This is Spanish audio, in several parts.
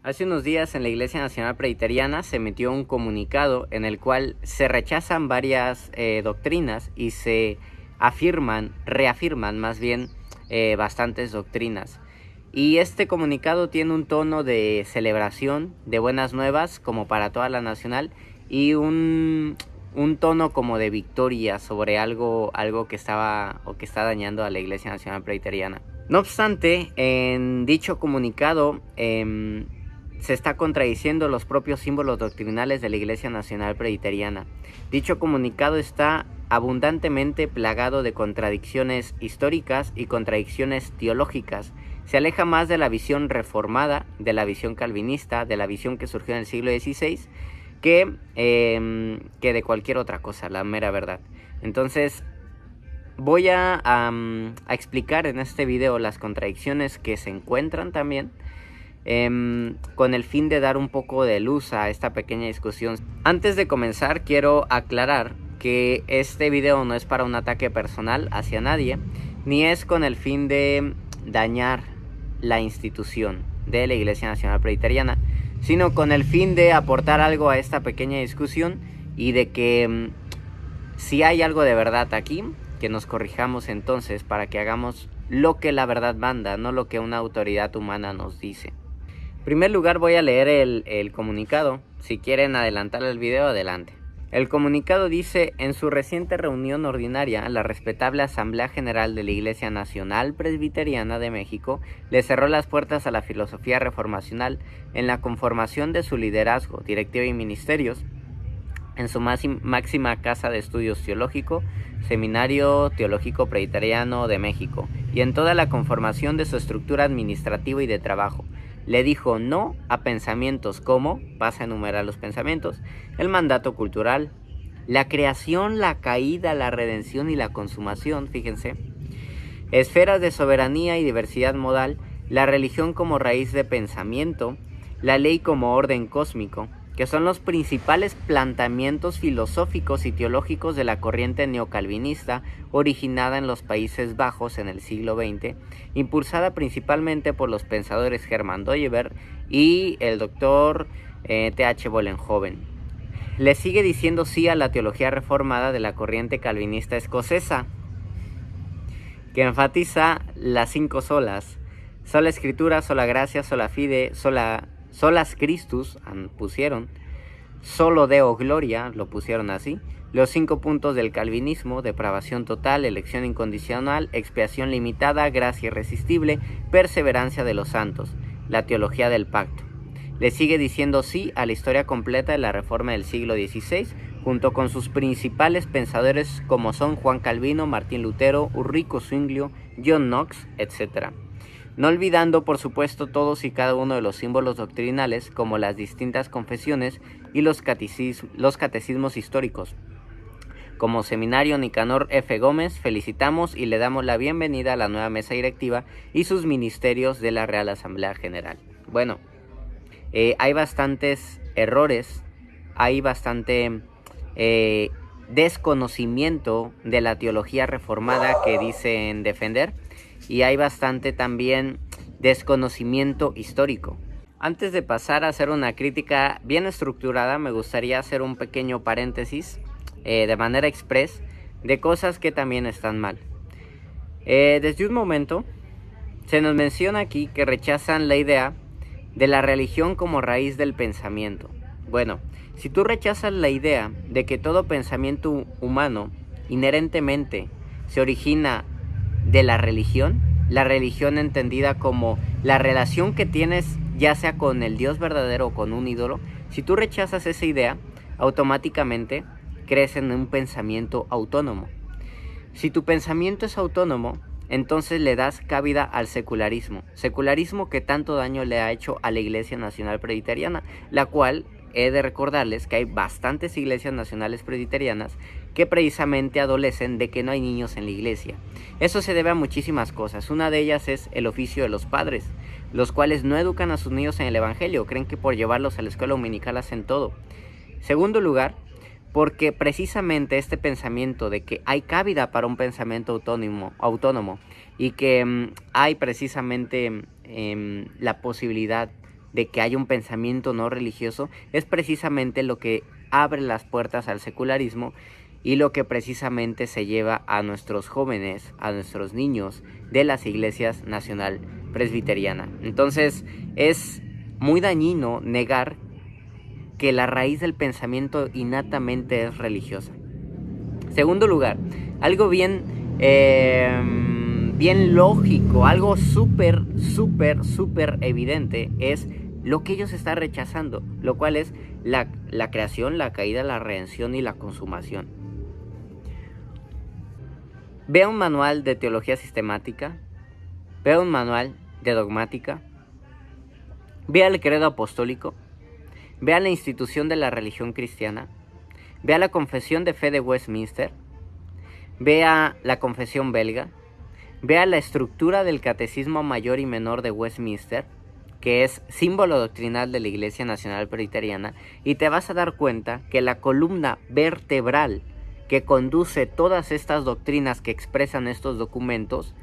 Hace unos días en la Iglesia Nacional Presbiteriana se emitió un comunicado en el cual se rechazan varias doctrinas y se reafirman más bien bastantes doctrinas. Y este comunicado tiene un tono de celebración, de buenas nuevas, como para toda la nacional, y un tono como de victoria sobre algo que estaba o que está dañando a la Iglesia Nacional Presbiteriana. No obstante, en dicho comunicado se está contradiciendo los propios símbolos doctrinales de la Iglesia Nacional Presbiteriana. Dicho comunicado está abundantemente plagado de contradicciones históricas y contradicciones teológicas. Se aleja más de la visión reformada, de la visión calvinista, de la visión que surgió en el siglo XVI, que de cualquier otra cosa, la mera verdad. Entonces, voy a explicar en este video las contradicciones que se encuentran también, con el fin de dar un poco de luz a esta pequeña discusión. Antes de comenzar, quiero aclarar que este video no es para un ataque personal hacia nadie, ni es con el fin de dañar la institución de la Iglesia Nacional Presbiteriana, sino con el fin de aportar algo a esta pequeña discusión y de que si hay algo de verdad aquí, que nos corrijamos entonces para que hagamos lo que la verdad manda, no lo que una autoridad humana nos dice. En primer lugar, voy a leer el comunicado. Si quieren adelantar el video, adelante. El comunicado dice: en su reciente reunión ordinaria, la respetable Asamblea General de la Iglesia Nacional Presbiteriana de México le cerró las puertas a la filosofía reformacional en la conformación de su liderazgo, directiva y ministerios, en su máxima casa de estudios teológico, Seminario Teológico Presbiteriano de México, y en toda la conformación de su estructura administrativa y de trabajo. Le dijo no a pensamientos como, pasa a enumerar los pensamientos: el mandato cultural, la creación, la caída, la redención y la consumación, fíjense, esferas de soberanía y diversidad modal, la religión como raíz de pensamiento, la ley como orden cósmico, que son los principales planteamientos filosóficos y teológicos de la corriente neocalvinista originada en los Países Bajos en el siglo XX, impulsada principalmente por los pensadores Hermann Dooyeweerd y el Dr. T.H. Vollenhoven. Le sigue diciendo sí a la teología reformada de la corriente calvinista escocesa, que enfatiza las 5 solas: sola escritura, sola gracia, sola fide, solas Christus, pusieron, solo Deo gloria, lo pusieron así, los 5 puntos del calvinismo: depravación total, elección incondicional, expiación limitada, gracia irresistible, perseverancia de los santos, la teología del pacto. Le sigue diciendo sí a la historia completa de la Reforma del siglo XVI, junto con sus principales pensadores como son Juan Calvino, Martín Lutero, Ulrico Zwinglio, John Knox, etc. No olvidando, por supuesto, todos y cada uno de los símbolos doctrinales, como las distintas confesiones y los catecismos históricos. Como Seminario Nicanor F. Gómez, felicitamos y le damos la bienvenida a la nueva mesa directiva y sus ministerios de la Real Asamblea General. Bueno, hay bastantes errores, hay bastante desconocimiento de la teología reformada que dicen defender, y hay bastante también desconocimiento histórico. Antes de pasar a hacer una crítica bien estructurada, me gustaría hacer un pequeño paréntesis de manera express de cosas que también están mal. Desde un momento se nos menciona aquí que rechazan la idea de la religión como raíz del pensamiento. Bueno, si tú rechazas la idea de que todo pensamiento humano inherentemente se origina de la religión entendida como la relación que tienes ya sea con el Dios verdadero o con un ídolo, si tú rechazas esa idea, automáticamente crees en un pensamiento autónomo. Si tu pensamiento es autónomo, entonces le das cabida al secularismo que tanto daño le ha hecho a la Iglesia Nacional Presbiteriana, la cual he de recordarles que hay bastantes iglesias nacionales presbiterianas que precisamente adolecen de que no hay niños en la iglesia. Eso se debe a muchísimas cosas. Una de ellas es el oficio de los padres, los cuales no educan a sus niños en el evangelio, creen que por llevarlos a la escuela dominical hacen todo. Segundo lugar, porque precisamente este pensamiento de que hay cabida para un pensamiento autónomo y que hay precisamente la posibilidad de que haya un pensamiento no religioso, es precisamente lo que abre las puertas al secularismo y lo que precisamente se lleva a nuestros jóvenes, a nuestros niños de las iglesias nacional presbiteriana. Entonces es muy dañino negar que la raíz del pensamiento innatamente es religiosa. Segundo lugar, algo bien lógico, algo súper evidente es lo que ellos están rechazando, lo cual es la creación, la caída, la redención y la consumación. Vea un manual de teología sistemática, vea un manual de dogmática, vea el credo apostólico, vea la institución de la religión cristiana, vea la confesión de fe de Westminster, vea la confesión belga, vea la estructura del catecismo mayor y menor de Westminster, que es símbolo doctrinal de la Iglesia Nacional Presbiteriana, y te vas a dar cuenta que la columna vertebral que conduce todas estas doctrinas que expresan estos documentos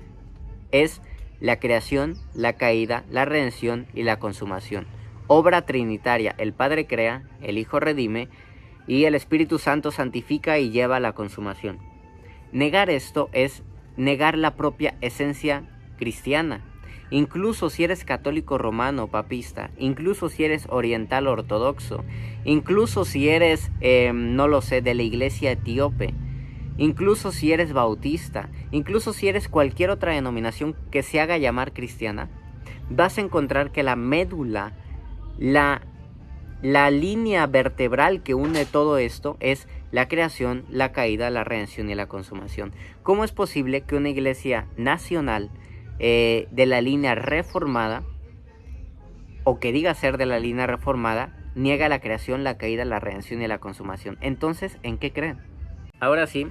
es la creación, la caída, la redención y la consumación. Obra trinitaria: el Padre crea, el Hijo redime y el Espíritu Santo santifica y lleva a la consumación. Negar esto es negar la propia esencia cristiana. Incluso si eres católico romano papista, incluso si eres oriental ortodoxo, incluso si eres, no lo sé, de la iglesia etíope, incluso si eres bautista, incluso si eres cualquier otra denominación que se haga llamar cristiana, vas a encontrar que la médula, la línea vertebral que une todo esto es la creación, la caída, la redención y la consumación. ¿Cómo es posible que una iglesia nacional de la línea reformada, o que diga ser de la línea reformada, niega la creación, la caída, la redención y la consumación? Entonces, ¿en qué creen? Ahora sí,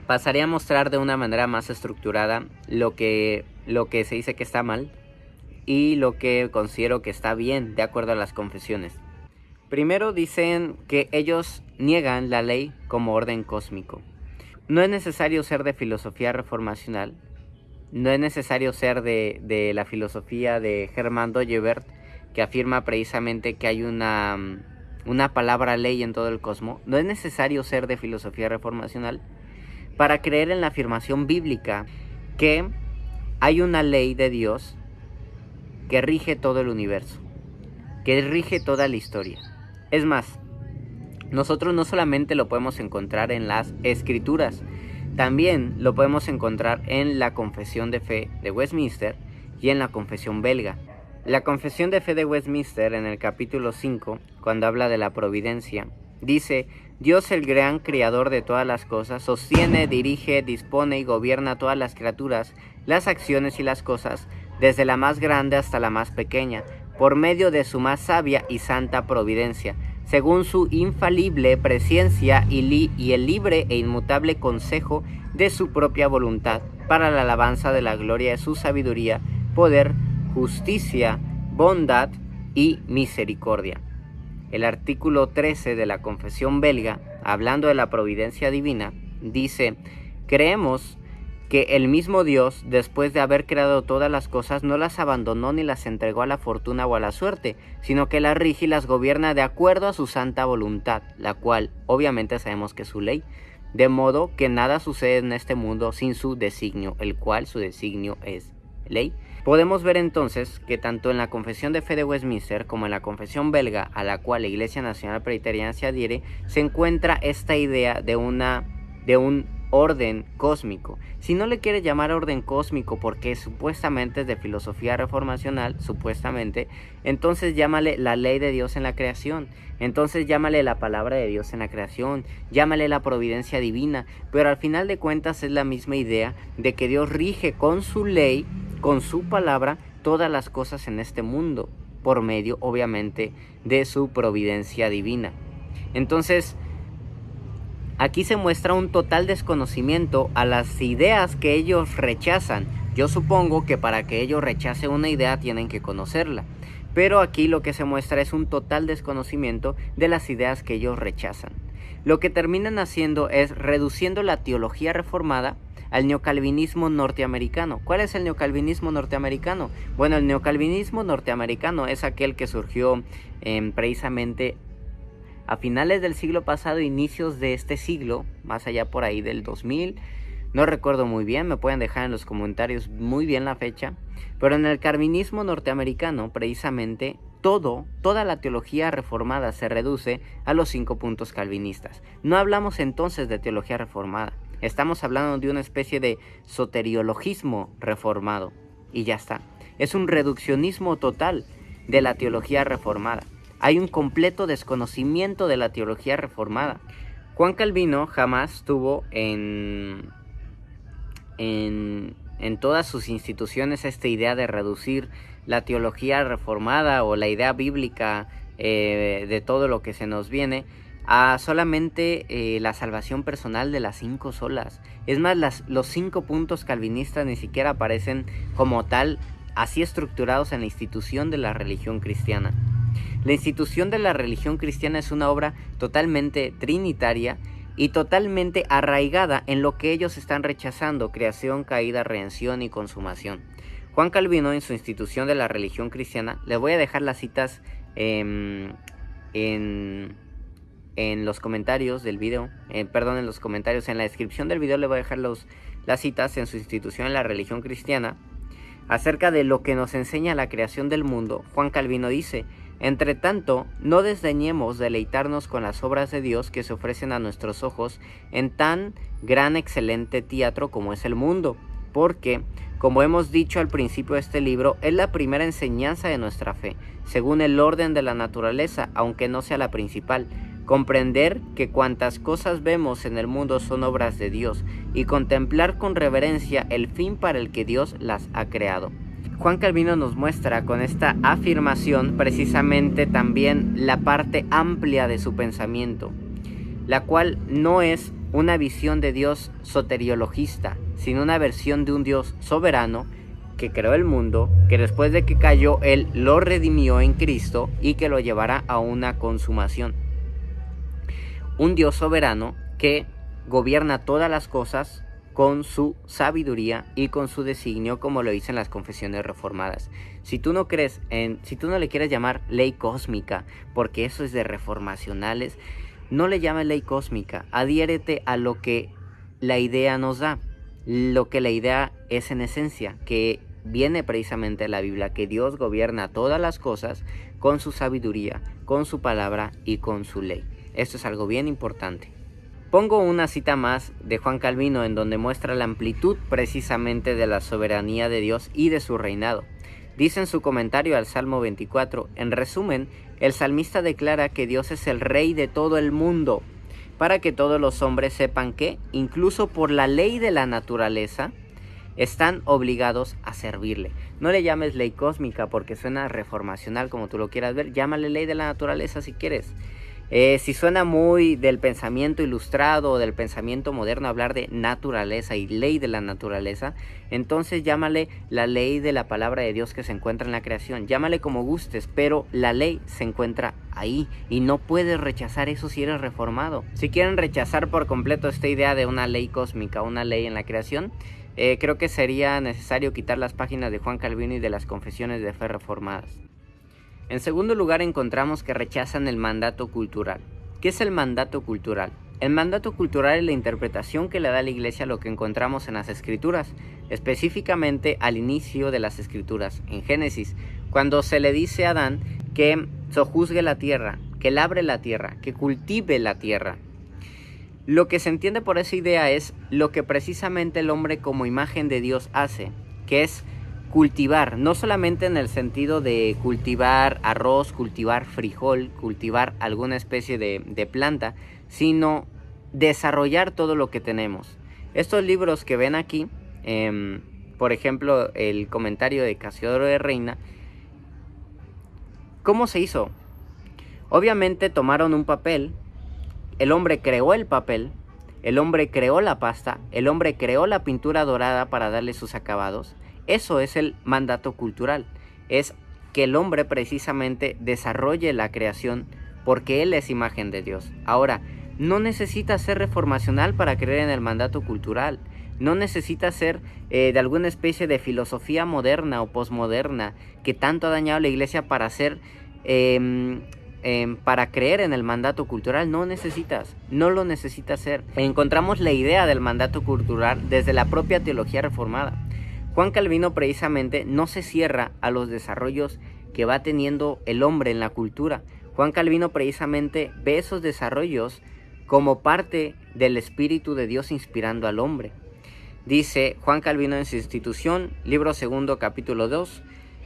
pasaré a mostrar de una manera más estructurada lo que se dice que está mal y lo que considero que está bien de acuerdo a las confesiones. Primero dicen que ellos niegan la ley como orden cósmico. No es necesario ser de filosofía reformacional, no es necesario ser de la filosofía de Germán Doyevert, que afirma precisamente que hay una palabra ley en todo el cosmos. No es necesario ser de filosofía reformacional para creer en la afirmación bíblica que hay una ley de Dios que rige todo el universo, que rige toda la historia. Es más, nosotros no solamente lo podemos encontrar en las escrituras, también lo podemos encontrar en la confesión de fe de Westminster y en la confesión belga. La confesión de fe de Westminster, en el capítulo 5, cuando habla de la providencia, dice: Dios, el gran creador de todas las cosas, sostiene, dirige, dispone y gobierna todas las criaturas, las acciones y las cosas, desde la más grande hasta la más pequeña, por medio de su más sabia y santa providencia, según su infalible presciencia y el libre e inmutable consejo de su propia voluntad, para la alabanza de la gloria de su sabiduría, poder, justicia, bondad y misericordia. El artículo 13 de la confesión belga, hablando de la providencia divina, dice: creemos que el mismo Dios, después de haber creado todas las cosas, no las abandonó ni las entregó a la fortuna o a la suerte, sino que las rige y las gobierna de acuerdo a su santa voluntad, la cual obviamente sabemos que es su ley, de modo que nada sucede en este mundo sin su designio, el cual su designio es ley. Podemos ver entonces que tanto en la confesión de fe de Westminster como en la confesión belga, a la cual la Iglesia Nacional Presbiteriana se adhiere, se encuentra esta idea de un orden cósmico. Si no le quiere llamar orden cósmico porque supuestamente es de filosofía reformacional, supuestamente, entonces llámale la ley de Dios en la creación, entonces llámale la palabra de Dios en la creación, llámale la providencia divina, pero al final de cuentas es la misma idea de que Dios rige con su ley, con su palabra, todas las cosas en este mundo, por medio obviamente de su providencia divina. Entonces, aquí se muestra un total desconocimiento a las ideas que ellos rechazan. Yo supongo que para que ellos rechacen una idea tienen que conocerla. Pero aquí lo que se muestra es un total desconocimiento de las ideas que ellos rechazan. Lo que terminan haciendo es reduciendo la teología reformada al neocalvinismo norteamericano. ¿Cuál es el neocalvinismo norteamericano? Bueno, el neocalvinismo norteamericano es aquel que surgió precisamente a finales del siglo pasado, inicios de este siglo, más allá por ahí del 2000, no recuerdo muy bien, me pueden dejar en los comentarios muy bien la fecha, pero en el calvinismo norteamericano, precisamente, toda la teología reformada se reduce a los 5 puntos calvinistas. No hablamos entonces de teología reformada, estamos hablando de una especie de soteriologismo reformado, y ya está. Es un reduccionismo total de la teología reformada. Hay un completo desconocimiento de la teología reformada. Juan Calvino jamás tuvo en todas sus instituciones esta idea de reducir la teología reformada o la idea bíblica de todo lo que se nos viene a solamente la salvación personal de las 5 solas. Es más, los 5 puntos calvinistas ni siquiera aparecen como tal, así estructurados en la institución de la religión cristiana. La institución de la religión cristiana es una obra totalmente trinitaria y totalmente arraigada en lo que ellos están rechazando: creación, caída, redención y consumación. Juan Calvino, en su institución de la religión cristiana, les voy a dejar las citas en los comentarios del video, en los comentarios, en la descripción del video les voy a dejar las citas en su institución en la religión cristiana, acerca de lo que nos enseña la creación del mundo. Juan Calvino dice: entre tanto, no desdeñemos deleitarnos con las obras de Dios que se ofrecen a nuestros ojos en tan gran excelente teatro como es el mundo, porque, como hemos dicho al principio de este libro, es la primera enseñanza de nuestra fe, según el orden de la naturaleza, aunque no sea la principal. Comprender que cuantas cosas vemos en el mundo son obras de Dios, y contemplar con reverencia el fin para el que Dios las ha creado. Juan Calvino nos muestra con esta afirmación precisamente también la parte amplia de su pensamiento, la cual no es una visión de Dios soteriologista, sino una versión de un Dios soberano que creó el mundo, que después de que cayó Él lo redimió en Cristo y que lo llevará a una consumación. Un Dios soberano que gobierna todas las cosas con su sabiduría y con su designio, como lo dicen las confesiones reformadas. Si tú no le quieres llamar ley cósmica, porque eso es de reformacionales, no le llames ley cósmica, adhiérete a lo que la idea nos da, lo que la idea es en esencia, que viene precisamente de la Biblia, que Dios gobierna todas las cosas con su sabiduría, con su palabra y con su ley. Esto es algo bien importante. Pongo una cita más de Juan Calvino en donde muestra la amplitud precisamente de la soberanía de Dios y de su reinado. Dice en su comentario al Salmo 24, en resumen, el salmista declara que Dios es el rey de todo el mundo, para que todos los hombres sepan que, incluso por la ley de la naturaleza, están obligados a servirle. No le llames ley cósmica porque suena reformacional como tú lo quieras ver, llámale ley de la naturaleza si quieres. Si suena muy del pensamiento ilustrado o del pensamiento moderno hablar de naturaleza y ley de la naturaleza, entonces llámale la ley de la palabra de Dios que se encuentra en la creación. Llámale como gustes, pero la ley se encuentra ahí y no puedes rechazar eso si eres reformado. Si quieren rechazar por completo esta idea de una ley cósmica, una ley en la creación, creo que sería necesario quitar las páginas de Juan Calvino y de las confesiones de fe reformadas. En segundo lugar, encontramos que rechazan el mandato cultural. ¿Qué es el mandato cultural? El mandato cultural es la interpretación que le da la Iglesia a lo que encontramos en las Escrituras, específicamente al inicio de las Escrituras, en Génesis, cuando se le dice a Adán que sojuzgue la tierra, que labre la tierra, que cultive la tierra. Lo que se entiende por esa idea es lo que precisamente el hombre como imagen de Dios hace, que es cultivar, no solamente en el sentido de cultivar arroz, cultivar frijol, cultivar alguna especie de planta, sino desarrollar todo lo que tenemos. Estos libros que ven aquí, por ejemplo, el comentario de Casiodoro de Reina, ¿cómo se hizo? Obviamente tomaron un papel, el hombre creó el papel, el hombre creó la pasta, el hombre creó la pintura dorada para darle sus acabados. Eso es el mandato cultural, es que el hombre precisamente desarrolle la creación porque él es imagen de Dios. Ahora, no necesitas ser reformacional para creer en el mandato cultural. no necesita ser de alguna especie de filosofía moderna o posmoderna que tanto ha dañado a la iglesia para ser... para creer en el mandato cultural. No lo necesitas hacer. Encontramos la idea del mandato cultural desde la propia teología reformada. Juan Calvino precisamente no se cierra a los desarrollos que va teniendo el hombre en la cultura. Juan Calvino precisamente ve esos desarrollos como parte del Espíritu de Dios inspirando al hombre. Dice Juan Calvino en su Institución, libro 2, capítulo 2,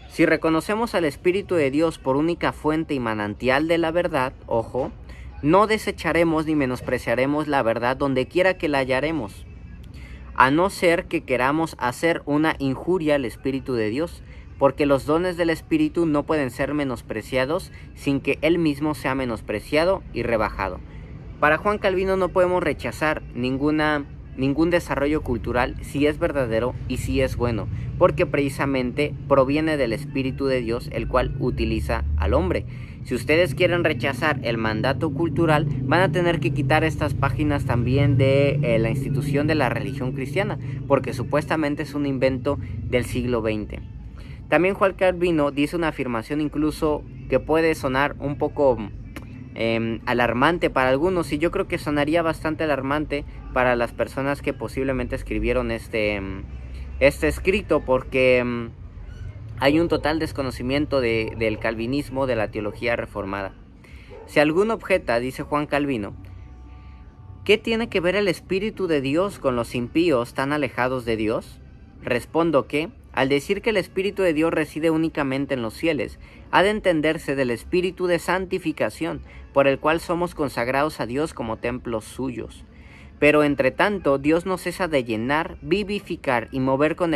si reconocemos al Espíritu de Dios por única fuente y manantial de la verdad, ojo, no desecharemos ni menospreciaremos la verdad donde quiera que la hallaremos, a no ser que queramos hacer una injuria al Espíritu de Dios, porque los dones del Espíritu no pueden ser menospreciados sin que Él mismo sea menospreciado y rebajado. Para Juan Calvino no podemos rechazar ningún desarrollo cultural si es verdadero y si es bueno, porque precisamente proviene del Espíritu de Dios, el cual utiliza al hombre. Si ustedes quieren rechazar el mandato cultural, van a tener que quitar estas páginas también de la institución de la religión cristiana, porque supuestamente es un invento del siglo XX. También Juan Calvino dice una afirmación incluso que puede sonar un poco alarmante para algunos, y yo creo que sonaría bastante alarmante para las personas que posiblemente escribieron este escrito, porque hay un total desconocimiento del calvinismo, de la teología reformada. Si alguno objeta, dice Juan Calvino, ¿qué tiene que ver el Espíritu de Dios con los impíos tan alejados de Dios? Respondo que, al decir que el Espíritu de Dios reside únicamente en los cielos, ha de entenderse del Espíritu de santificación, por el cual somos consagrados a Dios como templos suyos. Pero entre tanto, Dios no cesa de llenar, vivificar y mover con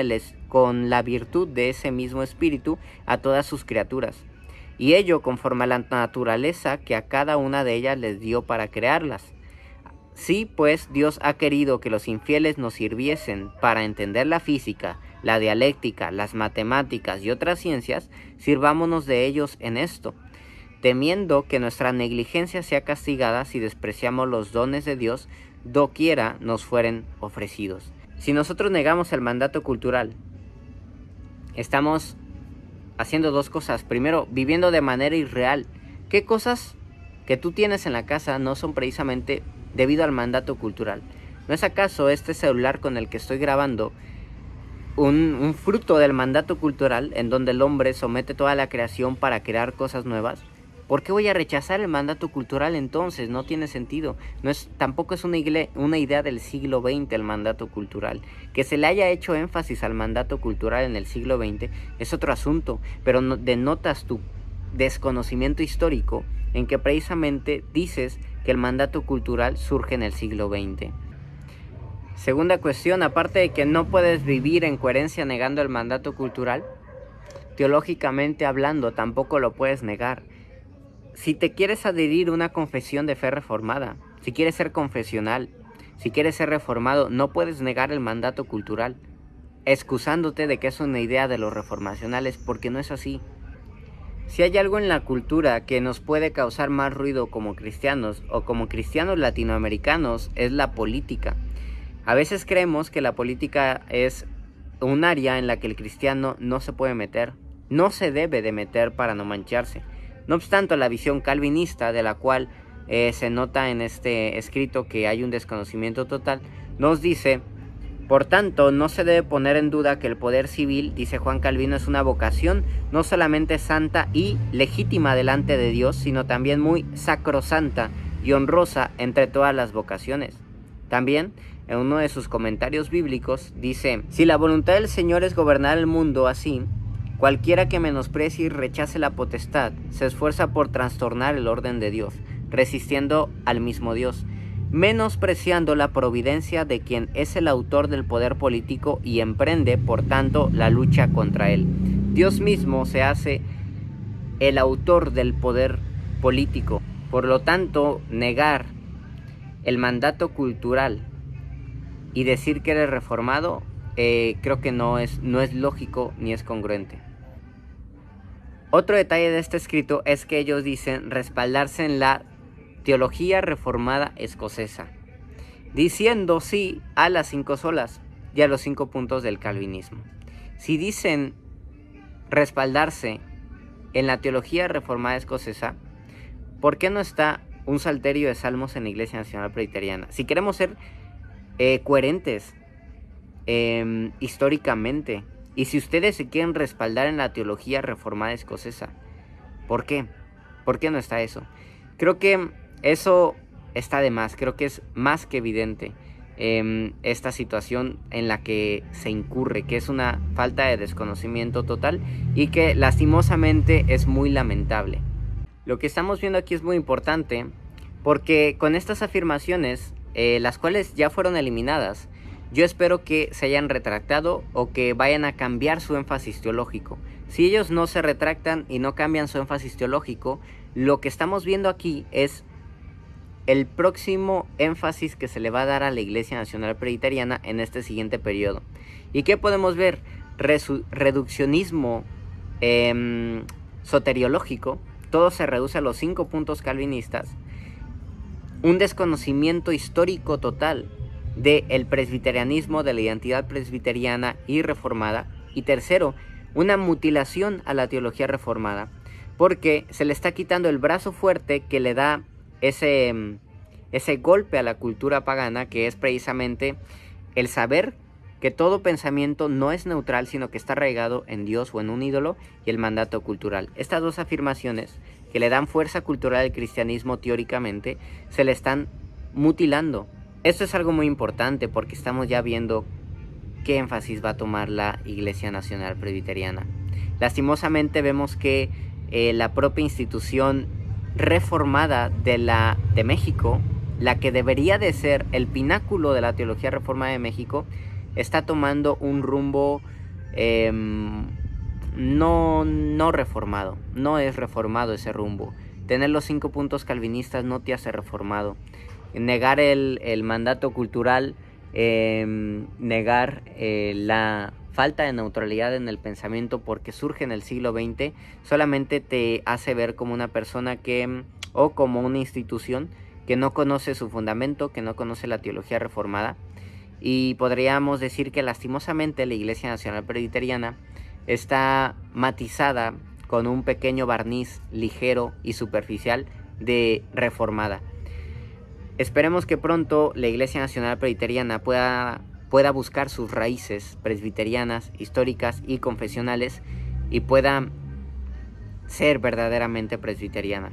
la virtud de ese mismo Espíritu a todas sus criaturas, y ello conforme a la naturaleza que a cada una de ellas les dio para crearlas. Sí, pues Dios ha querido que los infieles nos sirviesen para entender la física, la dialéctica, las matemáticas y otras ciencias, sirvámonos de ellos en esto, temiendo que nuestra negligencia sea castigada si despreciamos los dones de Dios doquiera nos fueren ofrecidos. Si nosotros negamos el mandato cultural, estamos haciendo dos cosas. Primero, viviendo de manera irreal. ¿Qué cosas que tú tienes en la casa no son precisamente debido al mandato cultural? ¿No es acaso este celular con el que estoy grabando un fruto del mandato cultural en donde el hombre somete toda la creación para crear cosas nuevas? ¿Por qué voy a rechazar el mandato cultural entonces? No tiene sentido. Tampoco es una idea del siglo XX el mandato cultural. Que se le haya hecho énfasis al mandato cultural en el siglo XX es otro asunto, pero denotas tu desconocimiento histórico en que precisamente dices que el mandato cultural surge en el siglo XX. Segunda cuestión, aparte de que no puedes vivir en coherencia negando el mandato cultural, teológicamente hablando tampoco lo puedes negar. Si te quieres adherir a una confesión de fe reformada, si quieres ser confesional, si quieres ser reformado, no puedes negar el mandato cultural, excusándote de que es una idea de los reformacionales, porque no es así. Si hay algo en la cultura que nos puede causar más ruido como cristianos o como cristianos latinoamericanos, es la política. A veces creemos que la política es un área en la que el cristiano no se puede meter, no se debe de meter para no mancharse. No obstante, la visión calvinista, de la cual se nota en este escrito que hay un desconocimiento total, nos dice: por tanto, no se debe poner en duda que el poder civil, dice Juan Calvino, es una vocación no solamente santa y legítima delante de Dios, sino también muy sacrosanta y honrosa entre todas las vocaciones. También, en uno de sus comentarios bíblicos, dice: si la voluntad del Señor es gobernar el mundo así, cualquiera que menosprecie y rechace la potestad se esfuerza por trastornar el orden de Dios, resistiendo al mismo Dios, menospreciando la providencia de quien es el autor del poder político y emprende, por tanto, la lucha contra él. Dios mismo se hace el autor del poder político. Por lo tanto, negar el mandato cultural y decir que eres reformado, creo que no es lógico ni es congruente. Otro detalle de este escrito es que ellos dicen respaldarse en la teología reformada escocesa, diciendo sí a las 5 solas, y a los 5 puntos del calvinismo. Si dicen respaldarse en la teología reformada escocesa, ¿por qué no está un salterio de salmos en la Iglesia Nacional Presbiteriana? Si queremos ser coherentes históricamente, y si ustedes se quieren respaldar en la teología reformada escocesa, ¿por qué? ¿Por qué no está eso? Creo que eso está de más, creo que es más que evidente esta situación en la que se incurre, que es una falta de desconocimiento total y que lastimosamente es muy lamentable. Lo que estamos viendo aquí es muy importante porque con estas afirmaciones, las cuales ya fueron eliminadas, yo espero que se hayan retractado o que vayan a cambiar su énfasis teológico. Si ellos no se retractan y no cambian su énfasis teológico, lo que estamos viendo aquí es el próximo énfasis que se le va a dar a la Iglesia Nacional Presbiteriana en este siguiente periodo. ¿Y qué podemos ver? Reduccionismo soteriológico, todo se reduce a los 5 puntos calvinistas, un desconocimiento histórico total del presbiterianismo, de la identidad presbiteriana y reformada, y tercero, una mutilación a la teología reformada, porque se le está quitando el brazo fuerte que le da ese golpe a la cultura pagana, que es precisamente el saber que todo pensamiento no es neutral, sino que está arraigado en Dios o en un ídolo, y el mandato cultural. Estas dos afirmaciones que le dan fuerza cultural al cristianismo teóricamente, se le están mutilando. Esto es algo muy importante porque estamos ya viendo qué énfasis va a tomar la Iglesia Nacional Presbiteriana. Lastimosamente vemos que la propia institución reformada de México, la que debería de ser el pináculo de la teología reformada de México, está tomando un rumbo no reformado. No es reformado ese rumbo. Tener los 5 puntos calvinistas no te hace reformado. Negar el mandato cultural, negar la falta de neutralidad en el pensamiento porque surge en el siglo XX, solamente te hace ver como una persona o como una institución que no conoce su fundamento, que no conoce la teología reformada. Y podríamos decir que lastimosamente la Iglesia Nacional Presbiteriana está matizada con un pequeño barniz ligero y superficial de reformada. Esperemos que pronto la Iglesia Nacional Presbiteriana pueda buscar sus raíces presbiterianas, históricas y confesionales, y pueda ser verdaderamente presbiteriana.